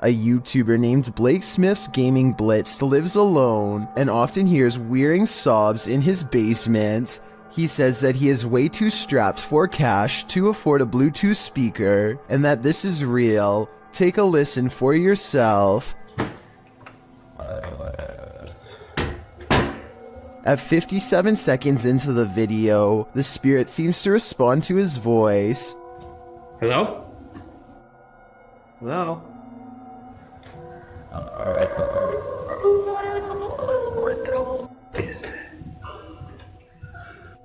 A YouTuber named Blake Smith's Gaming Blitz lives alone and often hears wearing sobs in his basement. He says that he is way too strapped for cash to afford a Bluetooth speaker and that this is real. Take a listen for yourself. At 57 seconds into the video, the spirit seems to respond to his voice. Hello? Hello?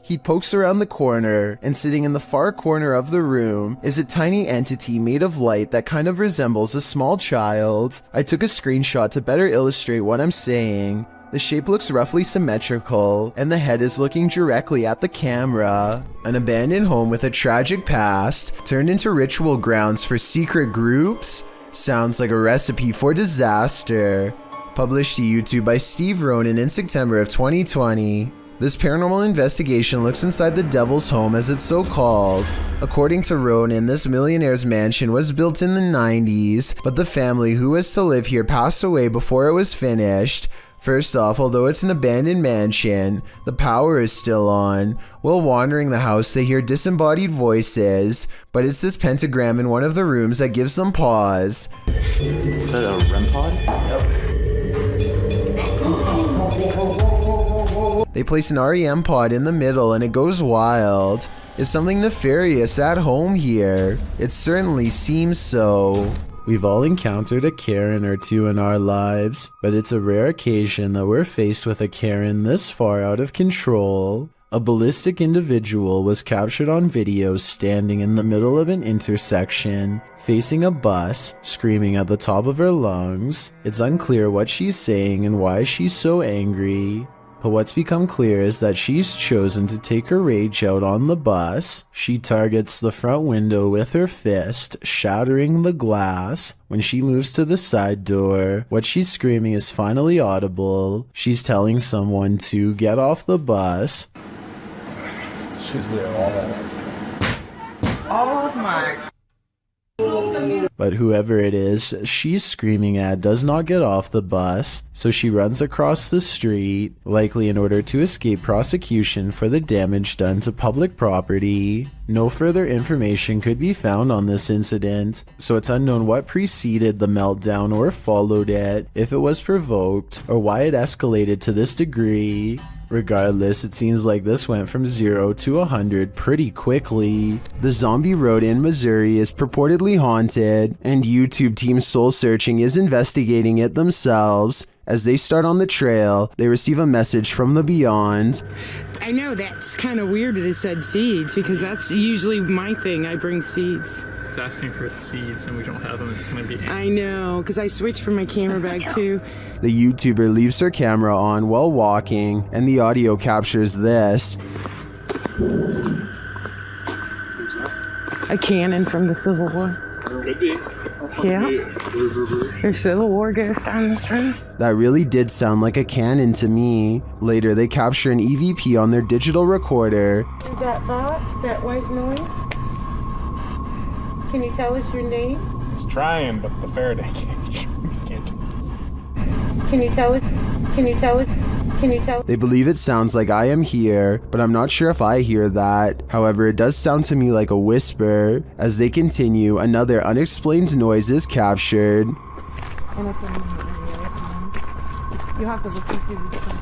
He pokes around the corner, and sitting in the far corner of the room is a tiny entity made of light that kind of resembles a small child. I took a screenshot to better illustrate what I'm saying. The shape looks roughly symmetrical, and the head is looking directly at the camera. An abandoned home with a tragic past turned into ritual grounds for secret groups? Sounds like a recipe for disaster. Published to YouTube by Steve Ronan in September of 2020. This paranormal investigation looks inside the devil's home, as it's so called. According to Ronan, this millionaire's mansion was built in the 90s, but the family who was to live here passed away before it was finished. First off, although it's an abandoned mansion, the power is still on. While wandering the house, they hear disembodied voices, but it's this pentagram in one of the rooms that gives them pause. Is that a REM pod? Yep. They place an REM pod in the middle and it goes wild. Is something nefarious at home here? It certainly seems so. We've all encountered a Karen or two in our lives, but it's a rare occasion that we're faced with a Karen this far out of control. A ballistic individual was captured on video standing in the middle of an intersection, facing a bus, screaming at the top of her lungs. It's unclear what she's saying and why she's so angry. But what's become clear is that she's chosen to take her rage out on the bus. She targets the front window with her fist, shattering the glass. When she moves to the side door, what she's screaming is finally audible. She's telling someone to get off the bus. She's there all that. Oh my. But whoever it is she's screaming at does not get off the bus, so she runs across the street, likely in order to escape prosecution for the damage done to public property. No further information could be found on this incident, so it's unknown what preceded the meltdown or followed it, if it was provoked, or why it escalated to this degree. Regardless, it seems like this went from 0 to 100 pretty quickly. The Zombie Road in Missouri is purportedly haunted, and YouTube Team Soul Searching is investigating it themselves. As they start on the trail, they receive a message from the beyond. I know that's kind of weird that it said seeds, because that's usually my thing. I bring seeds. It's asking for the seeds and we don't have them. It's going to be... I know, because I switched from my camera bag too. The YouTuber leaves her camera on while walking, and the audio captures this. A cannon from the Civil War. Could be. Yeah. There's Civil War goes down this road. That really did sound like a cannon to me. Later, they capture an EVP on their digital recorder. That box, that white noise. Can you tell us your name? He's trying, but the Faraday can't. Can you tell us? Can you tell us? Can you tell? They believe it sounds like I am here, but I'm not sure if I hear that. However, it does sound to me like a whisper. As they continue, another unexplained noise is captured. You have to listen to the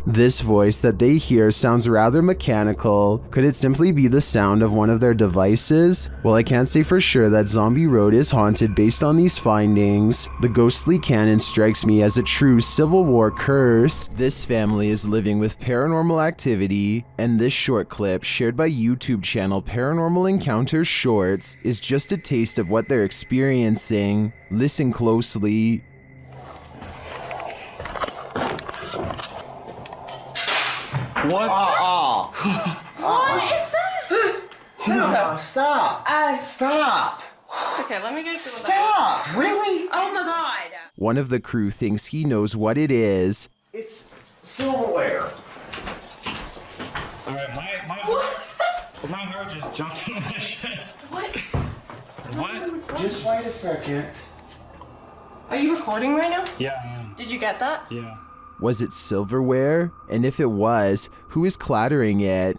This voice that they hear sounds rather mechanical. Could it simply be the sound of one of their devices? Well, I can't say for sure that Zombie Road is haunted based on these findings. The ghostly cannon strikes me as a true Civil War curse. This family is living with paranormal activity, and this short clip, shared by YouTube channel Paranormal Encounters Shorts, is just a taste of what they're experiencing. Listen closely. What? What is that? No, stop. Stop. Okay, let me go see what Stop. Really? Oh my god. One of the crew thinks he knows what it is. It's silverware. Alright, My heart just jumped in my chest. What? What? Just wait a second. Are you recording right now? Yeah, I am. Did you get that? Yeah. Was it silverware? And if it was, who is clattering it?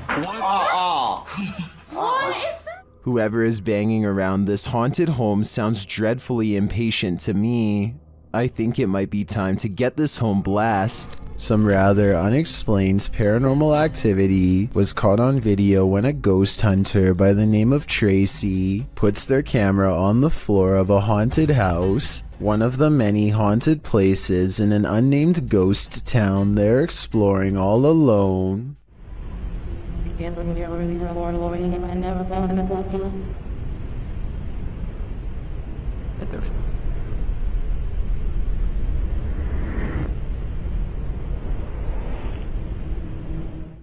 What? What is that? Whoever is banging around this haunted home sounds dreadfully impatient to me. I think it might be time to get this home blessed. Some rather unexplained paranormal activity was caught on video when a ghost hunter by the name of Tracy puts their camera on the floor of a haunted house, one of the many haunted places in an unnamed ghost town they're exploring all alone.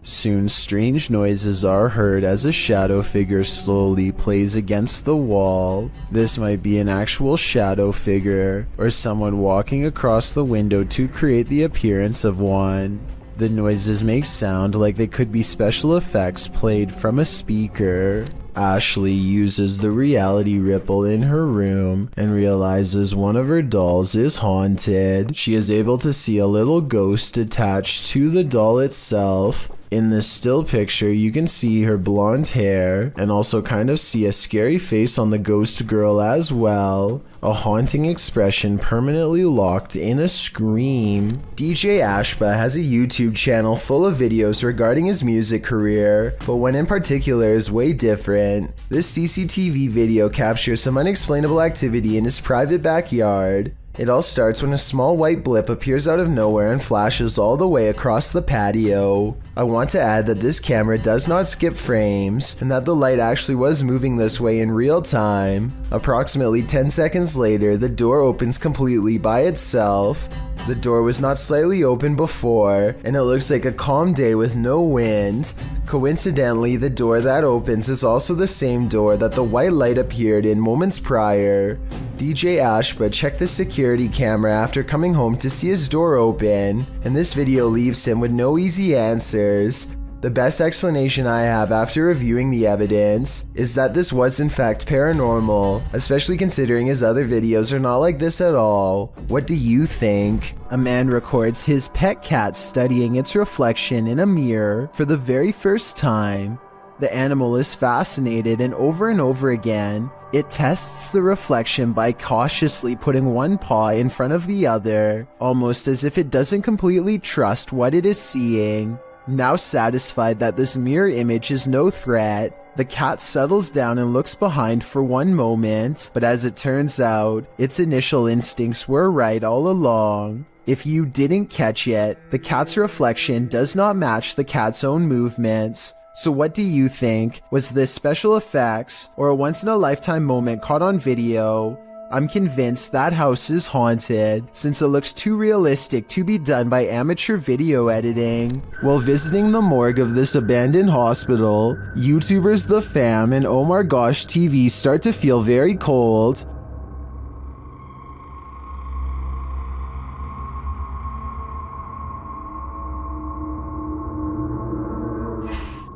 Soon strange noises are heard as a shadow figure slowly plays against the wall. This might be an actual shadow figure, or someone walking across the window to create the appearance of one. The noises make sound like they could be special effects played from a speaker. Ashley uses the reality ripple in her room and realizes one of her dolls is haunted. She is able to see a little ghost attached to the doll itself. In this still picture, you can see her blonde hair and also kind of see a scary face on the ghost girl as well. A haunting expression permanently locked in a scream. DJ Ashba has a YouTube channel full of videos regarding his music career, but one in particular is way different. This CCTV video captures some unexplainable activity in his private backyard. It all starts when a small white blip appears out of nowhere and flashes all the way across the patio. I want to add that this camera does not skip frames, and that the light actually was moving this way in real time. Approximately 10 seconds later, the door opens completely by itself. The door was not slightly open before, and it looks like a calm day with no wind. Coincidentally, the door that opens is also the same door that the white light appeared in moments prior. DJ Ashba checked the security camera after coming home to see his door open, and this video leaves him with no easy answers. The best explanation I have after reviewing the evidence is that this was in fact paranormal, especially considering his other videos are not like this at all. What do you think? A man records his pet cat studying its reflection in a mirror for the very first time. The animal is fascinated, and over again, it tests the reflection by cautiously putting one paw in front of the other, almost as if it doesn't completely trust what it is seeing. Now satisfied that this mirror image is no threat, the cat settles down and looks behind for one moment, but as it turns out, its initial instincts were right all along. If you didn't catch it, the cat's reflection does not match the cat's own movements. So what do you think? Was this special effects or a once-in-a-lifetime moment caught on video? I'm convinced that house is haunted, since it looks too realistic to be done by amateur video editing. While visiting the morgue of this abandoned hospital, YouTubers The Fam and Oh My Gosh TV start to feel very cold.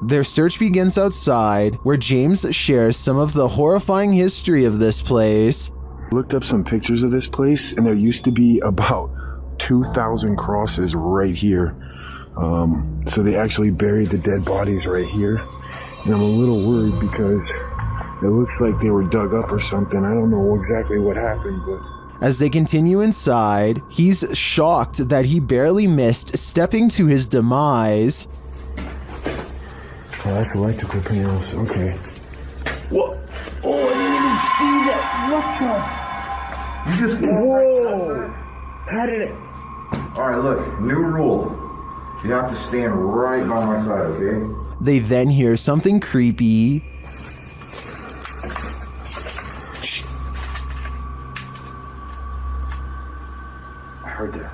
Their search begins outside, where James shares some of the horrifying history of this place. Looked up some pictures of this place, and there used to be about 2,000 crosses right here. So they actually buried the dead bodies right here. And I'm a little worried because it looks like they were dug up or something. I don't know exactly what happened, but... As they continue inside, he's shocked that he barely missed stepping to his demise. Oh, that's electrical panels. Okay. What? Oh, I didn't even see that. What the? You just... Whoa! How did it... Alright, look. New rule. You have to stand right by my side, okay? They then hear something creepy. I heard that.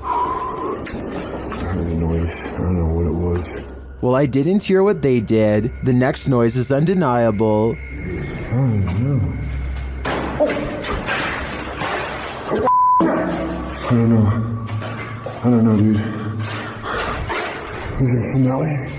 I heard a noise. I don't know what it was. Well, I didn't hear what they did. The next noise is undeniable. Oh no. I don't know, dude. Is it from that way?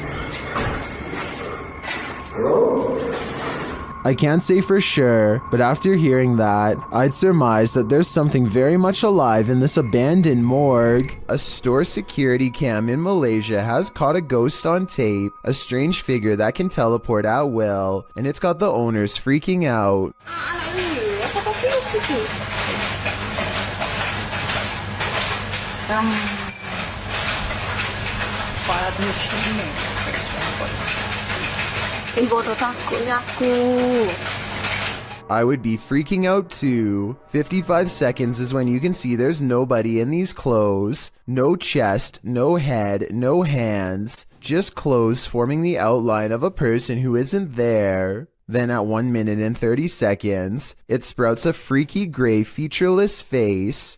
I can't say for sure, but after hearing that, I'd surmise that there's something very much alive in this abandoned morgue. A store security cam in Malaysia has caught a ghost on tape, a strange figure that can teleport at will, and it's got the owners freaking out. I would be freaking out too. 55 seconds is when you can see there's nobody in these clothes. No chest, no head, no hands. Just clothes forming the outline of a person who isn't there. Then at 1 minute and 30 seconds, it sprouts a freaky gray featureless face.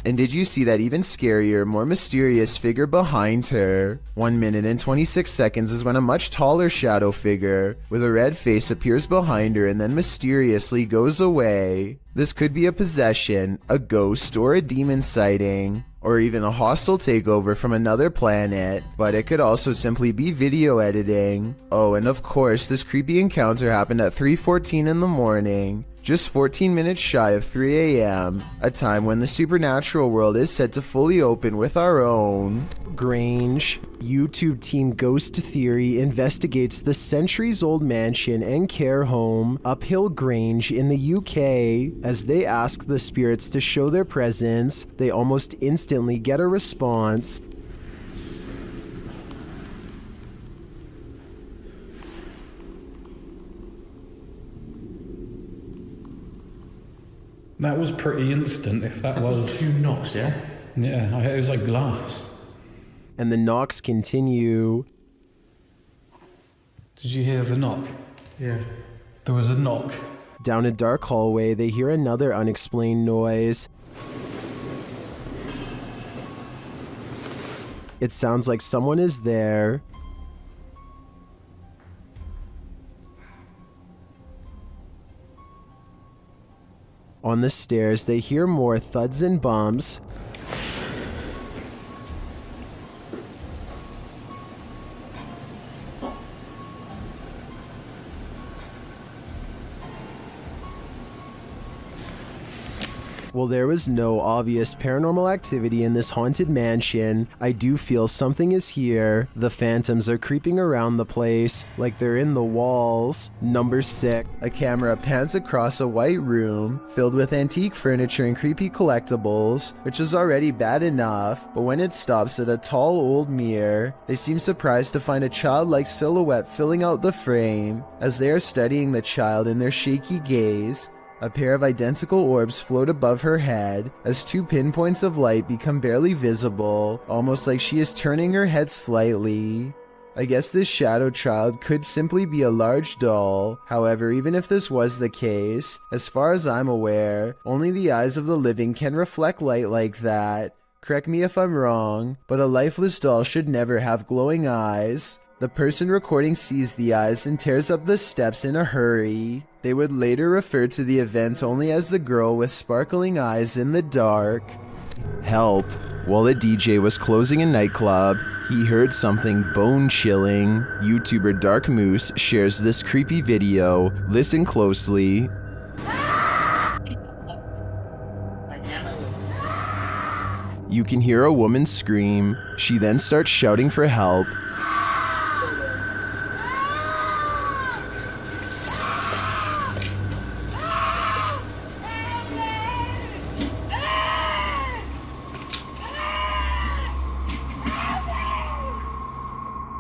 And did you see that even scarier, more mysterious figure behind her? 1 minute and 26 seconds is when a much taller shadow figure with a red face appears behind her and then mysteriously goes away. This could be a possession, a ghost, or a demon sighting, or even a hostile takeover from another planet, but it could also simply be video editing. Oh, and of course, this creepy encounter happened at 3:14 in the morning, just 14 minutes shy of 3 a.m., a time when the supernatural world is set to fully open with our own Grange. YouTube team Ghost Theory investigates the centuries-old mansion and care home Uphill Grange in the UK. As they ask the spirits to show their presence, they almost instantly get a response. That was pretty instant, if that was 2 knocks, yeah? Yeah, it was like glass. And the knocks continue. Did you hear the knock? Yeah. There was a knock. Down a dark hallway, they hear another unexplained noise. It sounds like someone is there. On the stairs, they hear more thuds and bumps. While there was no obvious paranormal activity in this haunted mansion, I do feel something is here. The phantoms are creeping around the place, like they're in the walls. Number 6. A camera pans across a white room, filled with antique furniture and creepy collectibles, which is already bad enough, but when it stops at a tall old mirror, they seem surprised to find a childlike silhouette filling out the frame. As they are studying the child in their shaky gaze, a pair of identical orbs float above her head as 2 pinpoints of light become barely visible, almost like she is turning her head slightly. I guess this shadow child could simply be a large doll. However, even if this was the case, as far as I'm aware, only the eyes of the living can reflect light like that. Correct me if I'm wrong, but a lifeless doll should never have glowing eyes. The person recording sees the eyes and tears up the steps in a hurry. They would later refer to the event only as the girl with sparkling eyes in the dark. Help. While a DJ was closing a nightclub, he heard something bone-chilling. YouTuber Dark Moose shares this creepy video. Listen closely. You can hear a woman scream. She then starts shouting for help.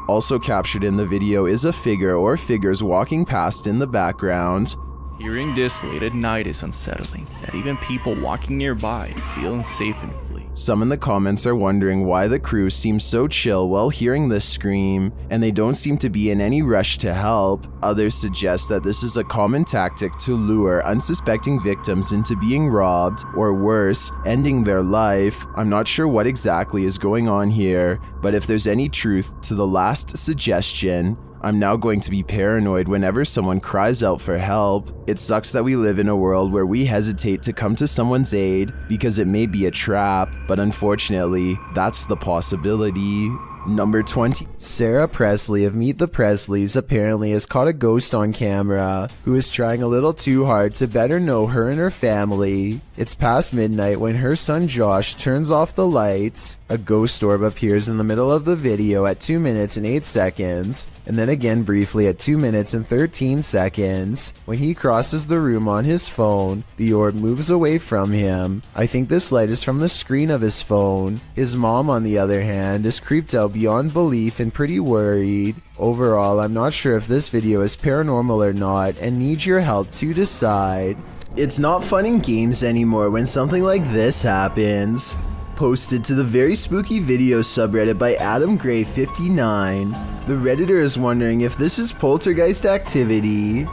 Also captured in the video is a figure or figures walking past in the background. Hearing this late at night is unsettling, that even people walking nearby feel unsafe and flee. Some in the comments are wondering why the crew seems so chill while hearing this scream, and they don't seem to be in any rush to help. Others suggest that this is a common tactic to lure unsuspecting victims into being robbed, or worse, ending their life. I'm not sure what exactly is going on here, but if there's any truth to the last suggestion, I'm now going to be paranoid whenever someone cries out for help. It sucks that we live in a world where we hesitate to come to someone's aid because it may be a trap, but unfortunately, that's the possibility. Number 20. Sarah Presley of Meet the Presleys apparently has caught a ghost on camera who is trying a little too hard to better know her and her family. It's past midnight when her son Josh turns off the lights. A ghost orb appears in the middle of the video at 2 minutes and 8 seconds, and then again briefly at 2 minutes and 13 seconds. When he crosses the room on his phone, the orb moves away from him. I think this light is from the screen of his phone. His mom, on the other hand, is creeped out beyond belief and pretty worried. Overall, I'm not sure if this video is paranormal or not and need your help to decide. It's not fun in games anymore when something like this happens. Posted to the Very Spooky Video subreddit by Adam Gray 59. The Redditor is wondering if this is poltergeist activity.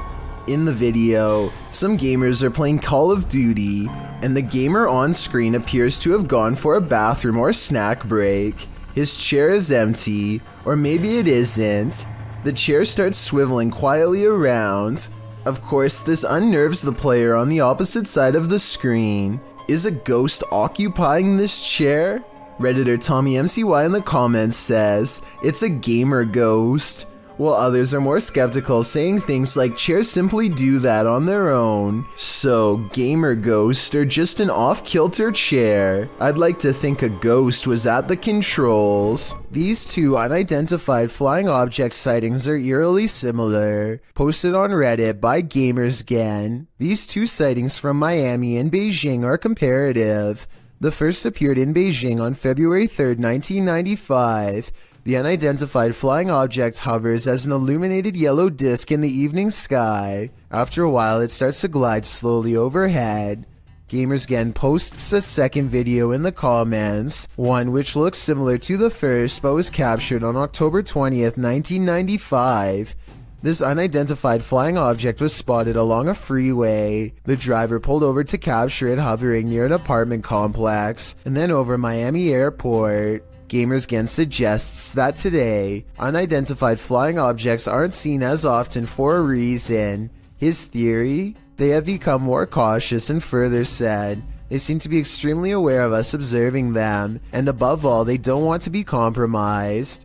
In the video, some gamers are playing Call of Duty, and the gamer on screen appears to have gone for a bathroom or snack break. His chair is empty, or maybe it isn't. The chair starts swiveling quietly around. Of course, this unnerves the player on the opposite side of the screen. Is a ghost occupying this chair? Redditor Tommy MCY in the comments says, it's a gamer ghost, while others are more skeptical, saying things like chairs simply do that on their own. So, gamer ghost or just an off-kilter chair? I'd like to think a ghost was at the controls. These two unidentified flying object sightings are eerily similar. Posted on Reddit by GamersGen. These two sightings from Miami and Beijing are comparative. The first appeared in Beijing on February 3rd, 1995. The unidentified flying object hovers as an illuminated yellow disc in the evening sky. After a while, it starts to glide slowly overhead. GamersGen posts a second video in the comments, one which looks similar to the first but was captured on October 20th, 1995. This unidentified flying object was spotted along a freeway. The driver pulled over to capture it hovering near an apartment complex and then over Miami Airport. GamersGen suggests that today, unidentified flying objects aren't seen as often for a reason. His theory? They have become more cautious, and further said, they seem to be extremely aware of us observing them, and above all, they don't want to be compromised.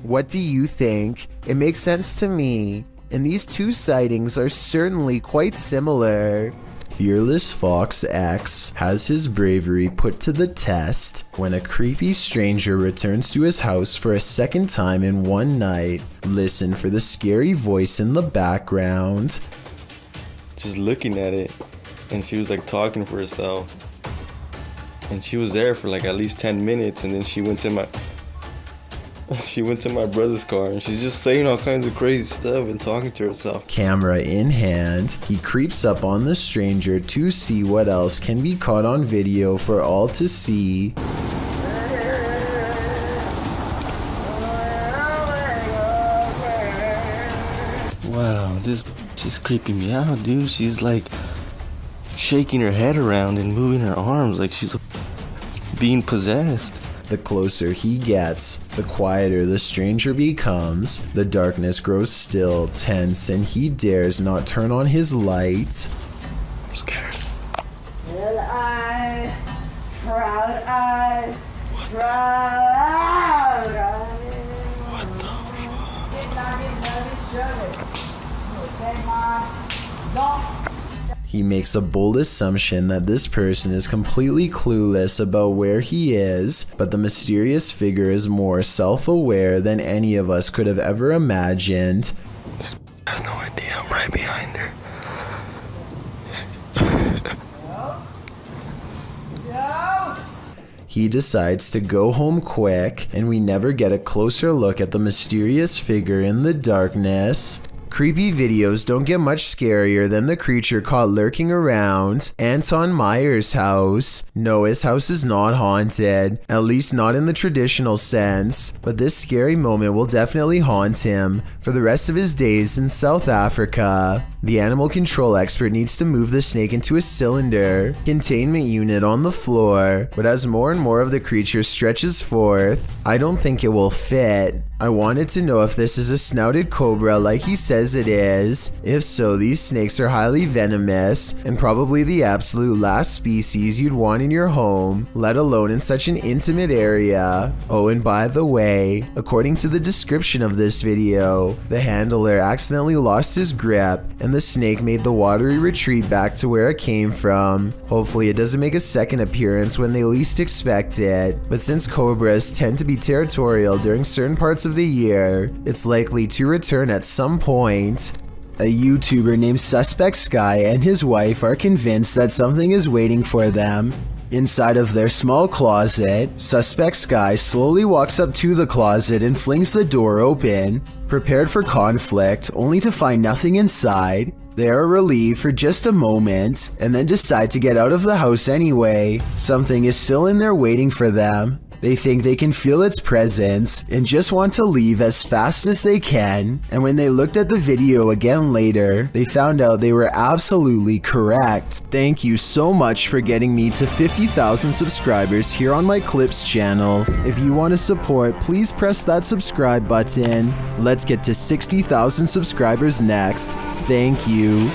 What do you think? It makes sense to me, and these two sightings are certainly quite similar. Fearless Fox X has his bravery put to the test when a creepy stranger returns to his house for a second time in one night. Listen for the scary voice in the background. Just looking at it, and she was like talking for herself, and she was there for like at least 10 minutes, and then she went to my brother's car, and she's just saying all kinds of crazy stuff and talking to herself. Camera in hand, he creeps up on the stranger to see what else can be caught on video for all to see. Wow, she's creeping me out, dude. She's like shaking her head around and moving her arms like she's being possessed. The closer he gets, the quieter the stranger becomes. The darkness grows still, tense, and he dares not turn on his light. I'm scared. Little eye, proud eye, proud eye. What the He makes a bold assumption that this person is completely clueless about where he is, but the mysterious figure is more self-aware than any of us could have ever imagined. This has no idea I'm right behind her. He decides to go home quick, and we never get a closer look at the mysterious figure in the darkness. Creepy videos don't get much scarier than the creature caught lurking around Anton Meyer's house. No, his house is not haunted, at least not in the traditional sense, but this scary moment will definitely haunt him for the rest of his days in South Africa. The animal control expert needs to move the snake into a cylinder containment unit on the floor, but as more and more of the creature stretches forth, I don't think it will fit. I wanted to know if this is a snouted cobra like he says it is. If so, these snakes are highly venomous and probably the absolute last species you'd want in your home, let alone in such an intimate area. Oh, and by the way, according to the description of this video, the handler accidentally lost his grip and the snake made the watery retreat back to where it came from. Hopefully it doesn't make a second appearance when they least expect it, but since cobras tend to be territorial during certain parts of the year, it's likely to return at some point. A YouTuber named Suspect Sky and his wife are convinced that something is waiting for them. Inside of their small closet, Suspect Sky slowly walks up to the closet and flings the door open, prepared for conflict, only to find nothing inside. They are relieved for just a moment, and then decide to get out of the house anyway. Something is still in there waiting for them. They think they can feel its presence and just want to leave as fast as they can, and when they looked at the video again later, they found out they were absolutely correct. Thank you so much for getting me to 50,000 subscribers here on my Clips channel. If you want to support, please press that subscribe button. Let's get to 60,000 subscribers next. Thank you.